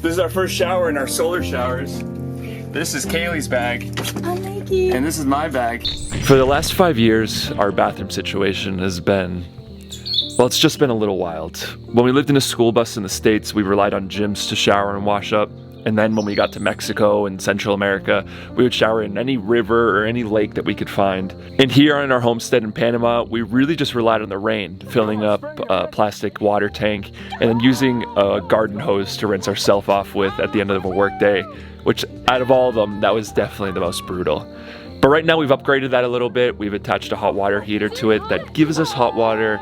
This is our first shower in our solar showers. This is Kaylee's bag. I'm Nikki. And this is my bag. For the last 5 years, our bathroom situation has been, well, it's just been a little wild. When we lived in a school bus in the States, we relied on gyms to shower and wash up. And then when we got to Mexico and Central America, we would shower in any river or any lake that we could find. And here on our homestead in Panama, we really just relied on the rain, filling up a plastic water tank and then using a garden hose to rinse ourselves off with at the end of a work day, which out of all of them, that was definitely the most brutal. But right now we've upgraded that a little bit. We've attached a hot water heater to it that gives us hot water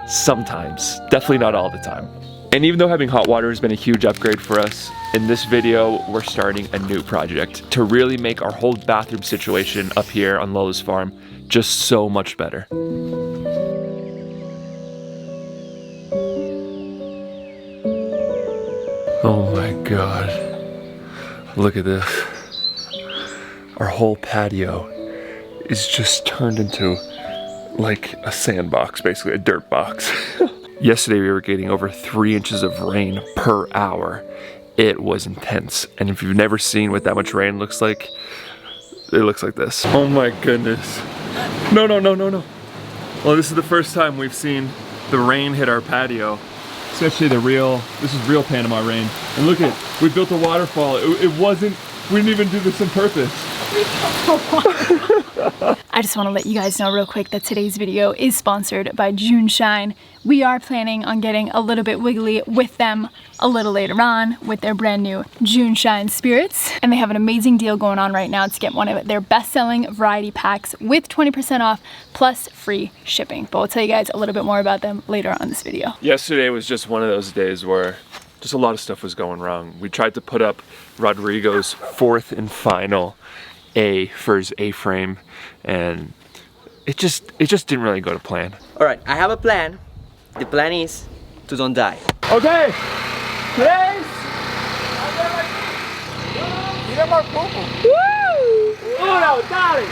sometimes, definitely not all the time. And even though having hot water has been a huge upgrade for us, in this video, we're starting a new project to really make our whole bathroom situation up here on Lola's farm just so much better. Oh my God. Look at this. Our whole patio is just turned into like a sandbox, basically a dirt box. Yesterday we were getting over 3 inches of rain per hour. It was intense. And if you've never seen what that much rain looks like, it looks like this. Oh my goodness. No, no, no, no, no. Well, this is the first time we've seen the rain hit our patio. Especially this is real Panama rain. And look at, we built a waterfall. It wasn't, we didn't even do this on purpose. I just want to let you guys know real quick that today's video is sponsored by June Shine. We are planning on getting a little bit wiggly with them a little later on with their brand new June Shine spirits. And they have an amazing deal going on right now to get one of their best-selling variety packs with 20% off plus free shipping. But we'll tell you guys a little bit more about them later on in this video. Yesterday was just one of those days where just a lot of stuff was going wrong. We tried to put up Rodrigo's 4th and final A for his A-frame, and it just didn't really go to plan. All right, I have a plan. The plan is to don't die. Okay, please. Woo! Uno, dale.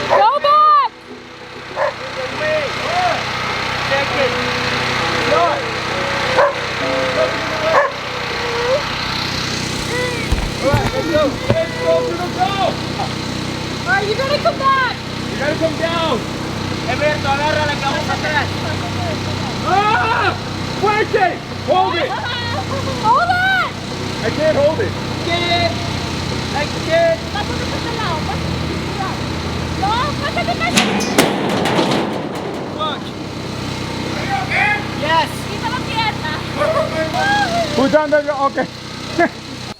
Go back! Alright, you gotta come back! You gotta come down. Alberto, agarra la cabeza atrás. Ah! Fuerte! Hold it! Hold it! I can't hold it. Get it. Like it. Pásate por este lado, no, pásate por Look. Yes. Who's down there? Okay.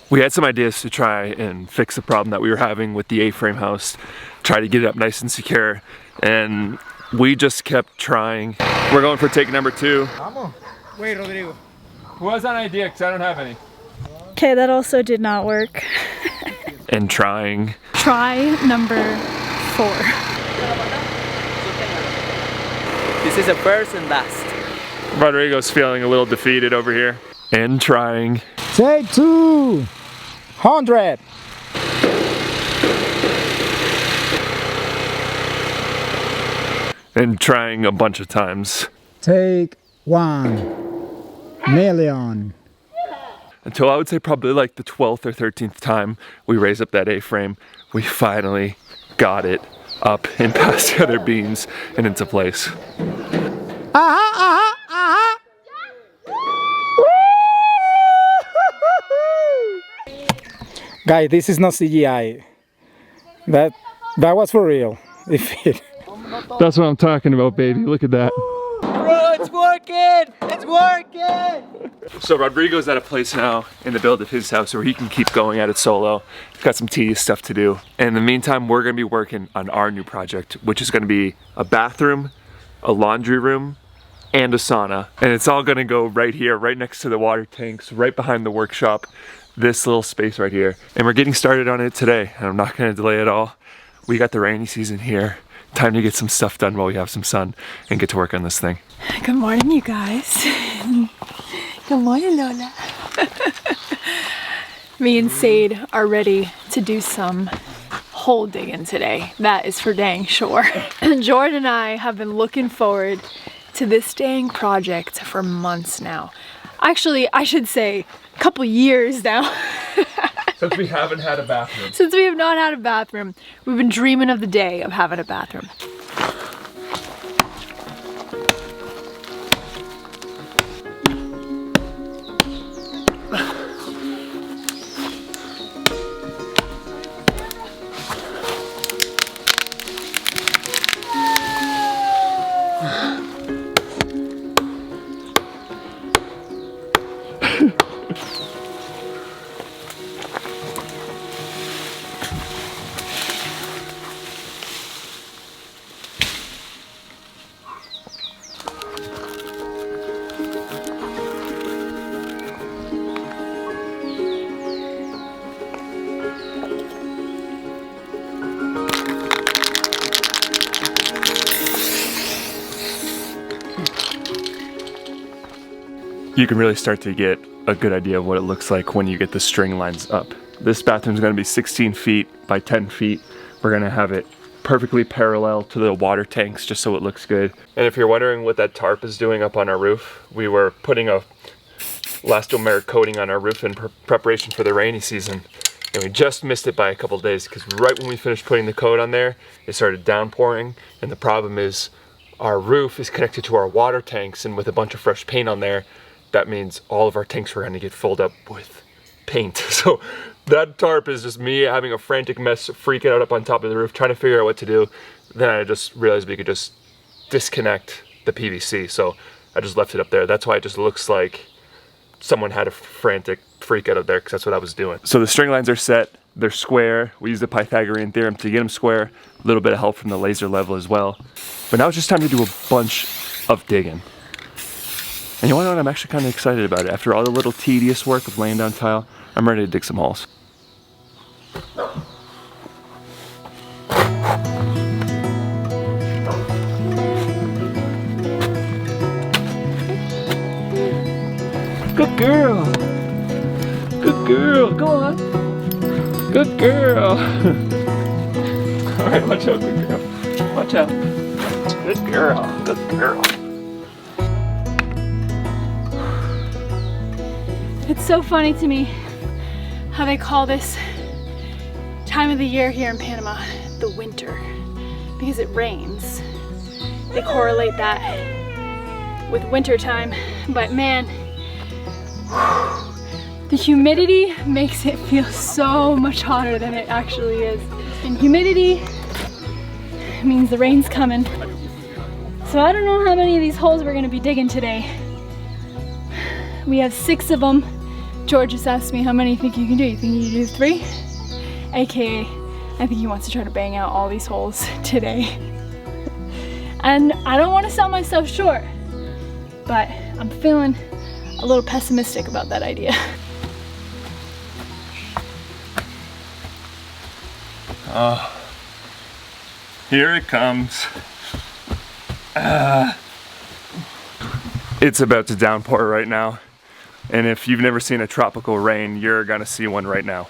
We had some ideas to try and fix the problem that we were having with the A-frame house, try to get it up nice and secure, and we just kept trying. We're going for take number 2. Wait, Rodrigo. Who has an idea? Because I don't have any. Okay, that also did not work. And trying. Try number 4. This is a first and last. Rodrigo's feeling a little defeated over here. And trying. Take 200. And trying a bunch of times. Take 1,000,000. Until I would say probably like the 12th or 13th time we raised up that A-frame, we finally got it up and past the other beams and into place. Guys, this is not CGI. That was for real. That's what I'm talking about, baby. Look at that. Bro, it's working! It's working! So Rodrigo's at a place now in the build of his house where he can keep going at it solo. He's got some tedious stuff to do. And in the meantime, we're gonna be working on our new project, which is gonna be a bathroom, a laundry room, and a sauna. And it's all gonna go right here, right next to the water tanks, right behind the workshop, this little space right here. And we're getting started on it today, and I'm not gonna delay at all. We got the rainy season here. Time to get some stuff done while we have some sun and get to work on this thing. Good morning, you guys. Good morning, Lola. Me and Sade are ready to do some hole digging today. That is for dang sure. Jordan and I have been looking forward to this dang project for months now. Actually, I should say a couple years now. Since we haven't had a bathroom. Since we have not had a bathroom, we've been dreaming of the day of having a bathroom. You can really start to get a good idea of what it looks like when you get the string lines up. This bathroom is going to be 16 feet by 10 feet. We're going to have it perfectly parallel to the water tanks just so it looks good. And if you're wondering what that tarp is doing up on our roof, we were putting a elastomeric coating on our roof in preparation for the rainy season. And we just missed it by a couple days because right when we finished putting the coat on there, it started downpouring. And the problem is our roof is connected to our water tanks, and with a bunch of fresh paint on there, that means all of our tanks were going to get filled up with paint. So that tarp is just me having a frantic mess, freaking out up on top of the roof, trying to figure out what to do. Then I just realized we could just disconnect the PVC. So I just left it up there. That's why it just looks like someone had a frantic freak out up there, because that's what I was doing. So the string lines are set. They're square. We use the Pythagorean theorem to get them square. A little bit of help from the laser level as well. But now it's just time to do a bunch of digging. And you wanna know what? I'm actually kind of excited about it. After all the little tedious work of laying down tile, I'm ready to dig some holes. Good girl. Good girl. Go on. Good girl. All right, watch out, good girl. Watch out. Good girl. Good girl. It's so funny to me how they call this time of the year here in Panama the winter, because it rains. They correlate that with winter time, but man, the humidity makes it feel so much hotter than it actually is. And humidity means the rain's coming. So I don't know how many of these holes we're gonna be digging today. We have 6 of them. George just asked me how many you think you can do. You think you can do 3? AKA, I think he wants to try to bang out all these holes today. And I don't want to sell myself short, but I'm feeling a little pessimistic about that idea. Oh, here it comes. It's about to downpour right now. And if you've never seen a tropical rain, you're gonna see one right now.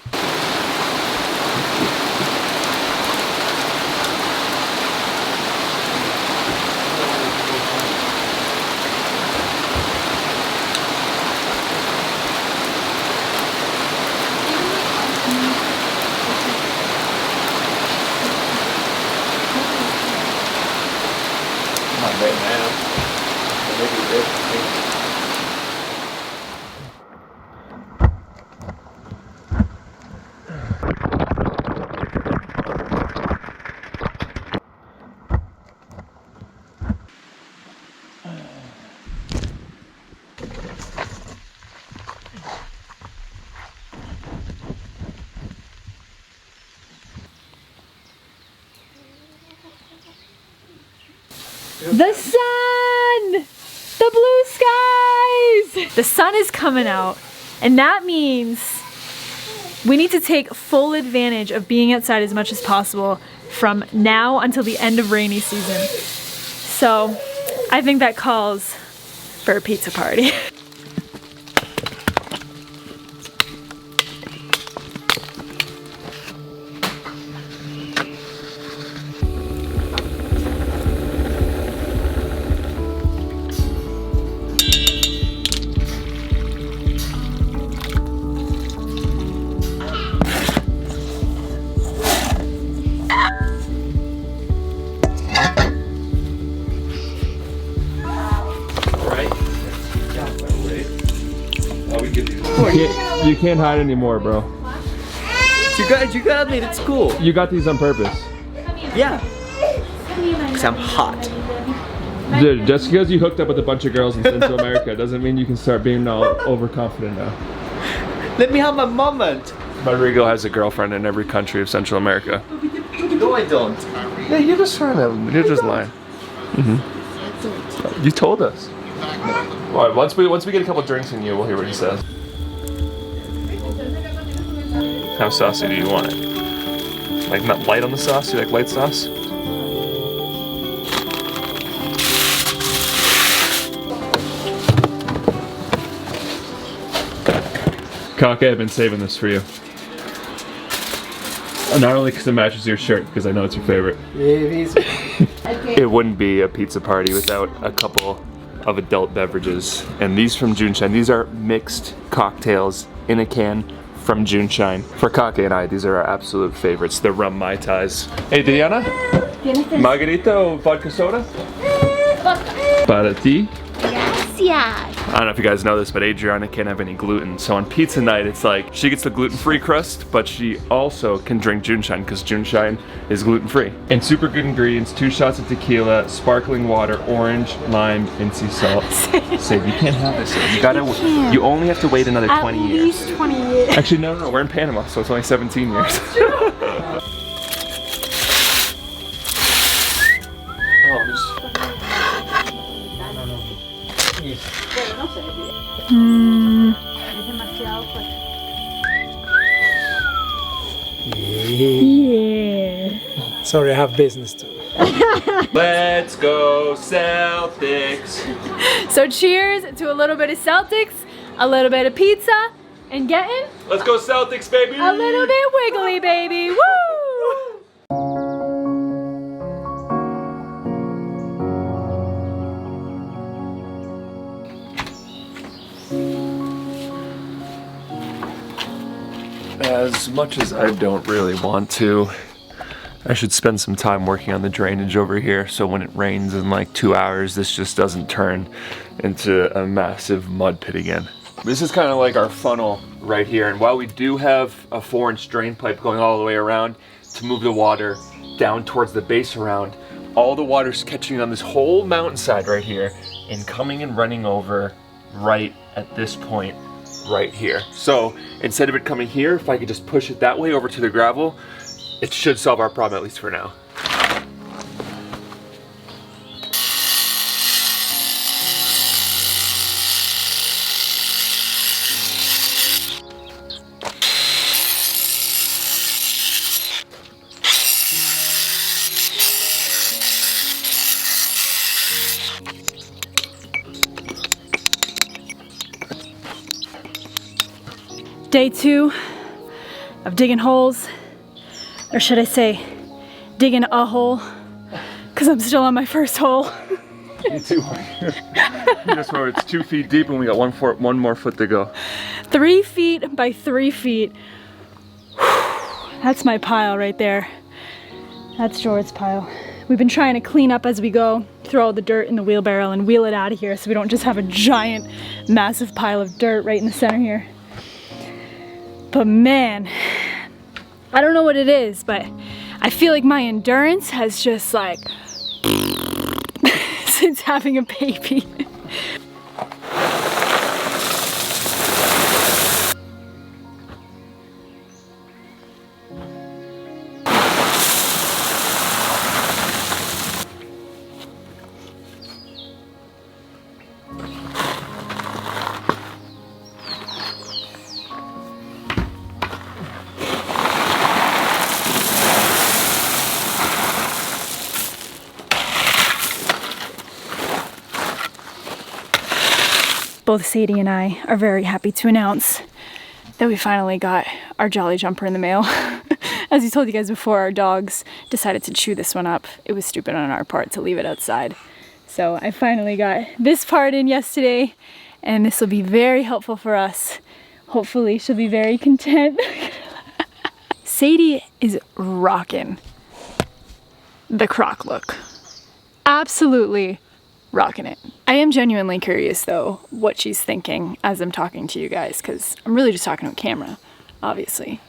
Not right now. Maybe this. The sun! The blue skies! The sun is coming out, and that means we need to take full advantage of being outside as much as possible, from now until the end of rainy season. So I think that calls for a pizza party. You can't hide anymore, bro. You got me. It's cool. You got these on purpose. Yeah. Cause I'm hot. Dude, just because you hooked up with a bunch of girls in Central America doesn't mean you can start being all overconfident now. Let me have my moment. Rodrigo has a girlfriend in every country of Central America. No, I don't. Yeah, you're just trying to. You're just lying. You told us. All right, once we get a couple drinks in you, we'll hear what he says. How saucy do you want it? Like not light on the sauce? You like light sauce? Kake, I've been saving this for you. Not only because it matches your shirt, because I know it's your favorite. It wouldn't be a pizza party without a couple of adult beverages. And these from Juneshine, these are mixed cocktails in a can from Juneshine. For Kake and I, these are our absolute favorites. The rum Mai Tais. Hey Diana, margarita or vodka soda? Para ti. I don't know if you guys know this, but Adriana can't have any gluten. So on pizza night, it's like she gets the gluten-free crust, but she also can drink Juneshine because Juneshine is gluten-free. And super good ingredients, 2 shots of tequila, sparkling water, orange, lime, and sea salt. Save, you can't have this. You only have to wait another 20 years. At least 20 years. Actually, no, we're in Panama, so it's only 17 years. Yeah. Sorry, I have business too. Let's go Celtics! So cheers to a little bit of Celtics, a little bit of pizza, and getting Let's go Celtics, baby! a little bit wiggly, baby. Woo! As much as I don't really want to, I should spend some time working on the drainage over here so when it rains in like 2 hours, this just doesn't turn into a massive mud pit again. This is kind of like our funnel right here, and while we do have a 4-inch drain pipe going all the way around to move the water down towards the base around, all the water's catching on this whole mountainside right here and coming and running over right at this point right here. So instead of it coming here, if I could just push it that way over to the gravel, it should solve our problem, at least for now. Day 2 of digging holes, or should I say, digging a hole, because I'm still on my first hole. Me too. Just where it's 2 feet deep and we got one more foot to go. 3 feet by 3 feet. That's my pile right there. That's Jordan's pile. We've been trying to clean up as we go, throw all the dirt in the wheelbarrow and wheel it out of here so we don't just have a giant, massive pile of dirt right in the center here. But man, I don't know what it is, but I feel like my endurance has just like, since having a baby. both Sadie and I are very happy to announce that we finally got our Jolly Jumper in the mail. As we told you guys before, our dogs decided to chew this one up. It was stupid on our part to leave it outside. So I finally got this part in yesterday, and this will be very helpful for us. Hopefully she'll be very content. Sadie is rocking the croc look. Absolutely rocking it. I am genuinely curious though what she's thinking as I'm talking to you guys, because I'm really just talking to a camera, obviously.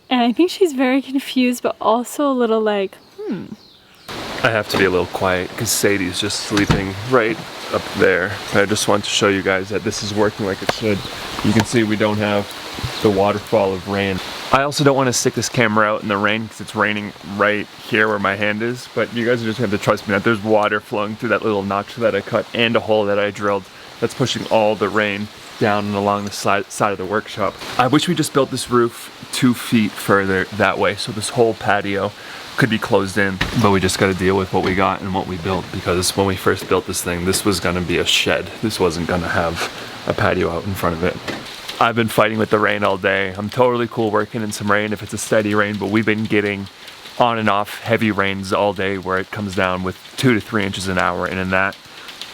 And I think she's very confused, but also a little like, I have to be a little quiet because Sadie's just sleeping right up there. I just want to show you guys that this is working like it should. You can see we don't have the waterfall of rain. I also don't want to stick this camera out in the rain because it's raining right here where my hand is, but you guys are just going to have to trust me that there's water flowing through that little notch that I cut and a hole that I drilled that's pushing all the rain down and along the side of the workshop. I wish we just built this roof 2 feet further that way so this whole patio could be closed in, but we just got to deal with what we got and what we built, because when we first built this thing, this was going to be a shed. This wasn't going to have a patio out in front of it. I've been fighting with the rain all day. I'm totally cool working in some rain if it's a steady rain, but we've been getting on and off heavy rains all day where it comes down with 2 to 3 inches an hour, and in that,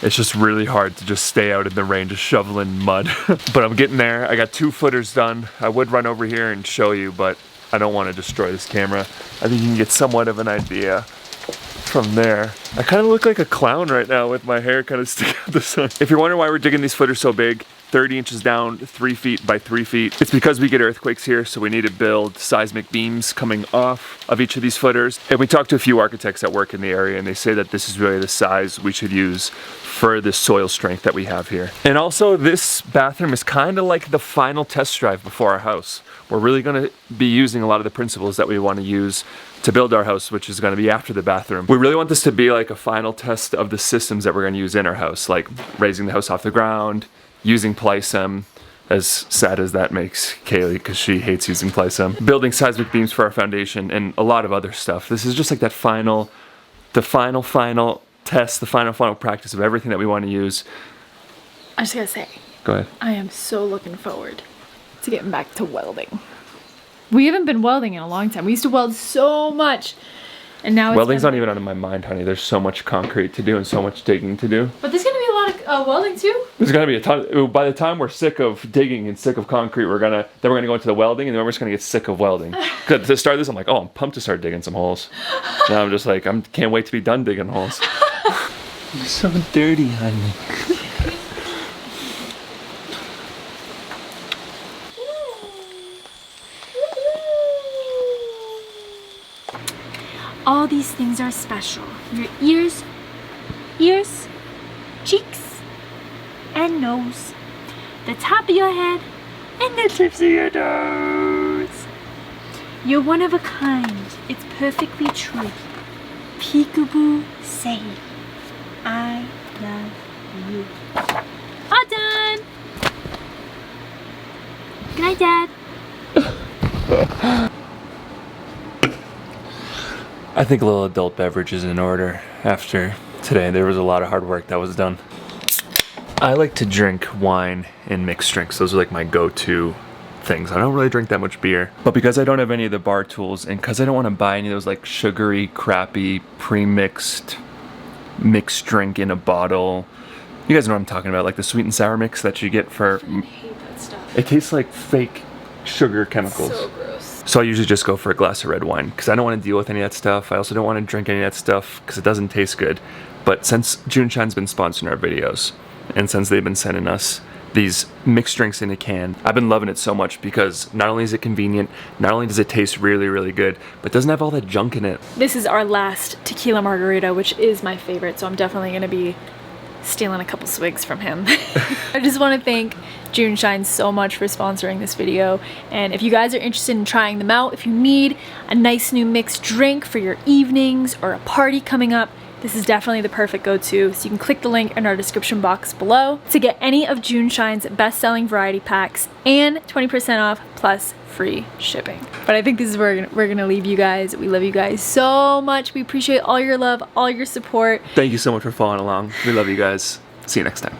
it's just really hard to just stay out in the rain, just shoveling mud. But I'm getting there. I got 2 footers done. I would run over here and show you, but I don't want to destroy this camera. I think you can get somewhat of an idea from there. I kind of look like a clown right now with my hair kind of sticking out the side. If you're wondering why we're digging these footers so big, 30 inches down, 3 feet by 3 feet, it's because we get earthquakes here, so we need to build seismic beams coming off of each of these footers. And we talked to a few architects that work in the area, and they say that this is really the size we should use for the soil strength that we have here. And also, this bathroom is kind of like the final test drive before our house. We're really going to be using a lot of the principles that we want to use to build our house, which is going to be after the bathroom. We really want this to be like a final test of the systems that we're going to use in our house, like raising the house off the ground, using plysim, as sad as that makes Kaylee because she hates using plysim, building seismic beams for our foundation, and a lot of other stuff. This is just like that final test, the final practice of everything that we want to use. I just gotta say, Go ahead. I am so looking forward to getting back to welding. We haven't been welding in a long time. We used to weld so much, and now Welding's not even out of my mind, honey. There's so much concrete to do and so much digging to do. But there's gonna be a lot of welding too. There's gonna be a ton. By the time we're sick of digging and sick of concrete, we're gonna go into the welding, and then we're just gonna get sick of welding. Cause to start this, I'm like, oh, I'm pumped to start digging some holes. Now I'm just like, can't wait to be done digging holes. You're so dirty, honey. All these things are special. Your ears, cheeks, and nose. The top of your head, and the tips of your nose. You're one of a kind. It's perfectly true. Peekaboo say, I love you. All done. Good night, Dad. I think a little adult beverage is in order after today. There was a lot of hard work that was done. I like to drink wine and mixed drinks. Those are like my go-to things. I don't really drink that much beer. But because I don't have any of the bar tools, and because I don't want to buy any of those like sugary, crappy, pre-mixed mixed drink in a bottle. You guys know what I'm talking about, like the sweet and sour mix that you get for... I hate that stuff. It tastes like fake sugar chemicals. So gross. So I usually just go for a glass of red wine because I don't want to deal with any of that stuff. I also don't want to drink any of that stuff because it doesn't taste good. But since June Shine's been sponsoring our videos, and since they've been sending us these mixed drinks in a can, I've been loving it so much because not only is it convenient, not only does it taste really, really good, but it doesn't have all that junk in it. This is our last tequila margarita, which is my favorite, so I'm definitely going to be stealing a couple swigs from him. I just want to thank June Shine so much for sponsoring this video, and if you guys are interested in trying them out, if you need a nice new mixed drink for your evenings or a party coming up, this is definitely the perfect go-to, so you can click the link in our description box below to get any of June Shine's best-selling variety packs and 20% off plus free shipping. But I think this is where we're gonna leave you guys. We love you guys so much. We appreciate all your love, all your support. Thank you so much for following along. We love you guys. See you next time.